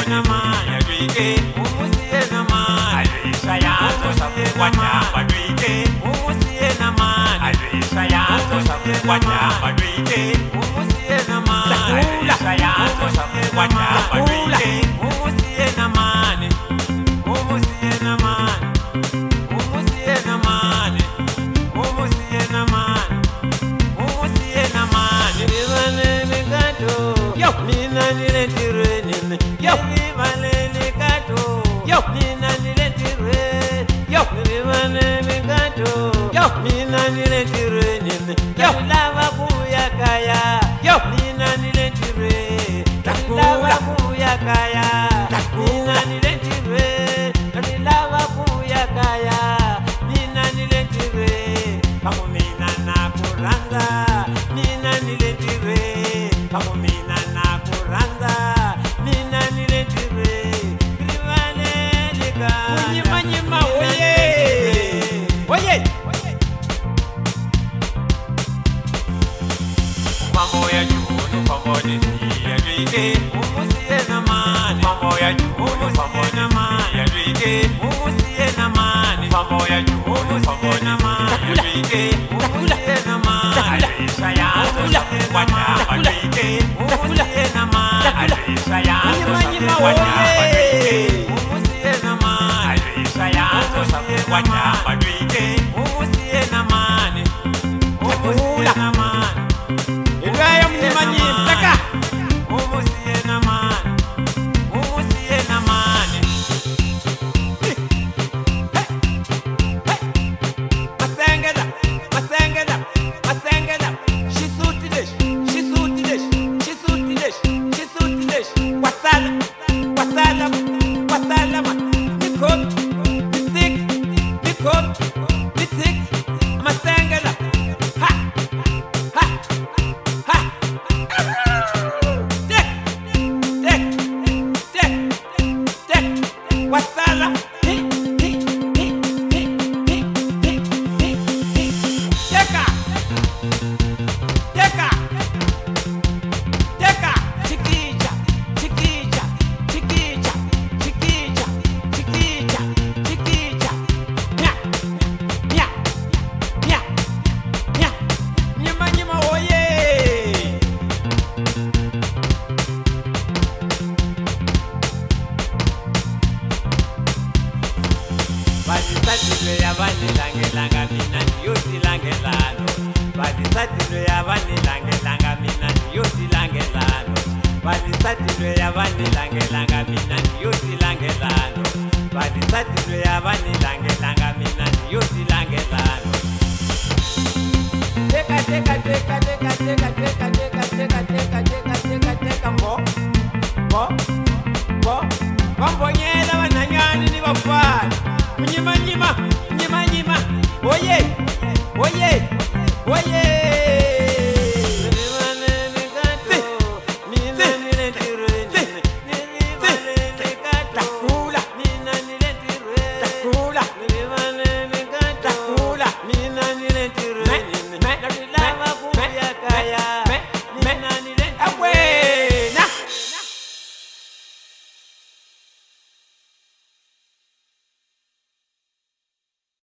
na mani dwike umusiye na mani alisa yato sabukwata dwike umusiye na mani alisa yato sabukwata dwike umusiye na mani alisa yato sabukwata dwike umusiye na mani umusiye na mani umusiye na mani umusiye na mani umusiye na mani rivalele kato yo mina niletireni yo rivalele kato yo mina niletireni yo rivalele kato yo mina niletireni yo lava kuya kaya yo mina niletireni lava kuya kaya mina niletireni lava kuya kaya mina niletireni pamu mina nakuranga mina niletireni pamu mina nakuranga mina niletireni rivalele kaya Munyimanyima oye oye ufamba ya juu ufamba unisiya dwike umusiye na mani ufamba ya juu ufamba na mani dwike umusiye na mani ufamba ya juu ufamba na mani dwike umusiye na mani alisa yato sabukwata dwike umusiye na mani alisa yato sabukwata dwike umusiye na mani alisa yato sabukwata dwike umusiye na mani umusiye na mani Idwaya Munyimanyima taka umusiye na mani umusiye na mani masengela masengela masengela shisutilesh shisutilesh shisutilesh shisutilesh wasala wasala wasala nikon nitik nikon nitik masengela ha ha wasala teka teka teka chiquilla chiquilla chiquilla chiquilla chiquilla chiquilla nya nya nya nya Munyimanyima oye Badisatilo ya bani langelanga mina niyoti langelano Badisatilo ya bani langelanga mina niyoti langelano Badisatilo ya bani langelanga mina niyoti langelano Badisatilo ya bani langelanga mina niyoti langelano Teka teka teka teka teka teka teka teka teka teka teka teka mbo mbo mbo Bambonyela bananyani ni bafana Munyimanyima Munyimanyima oye oye oye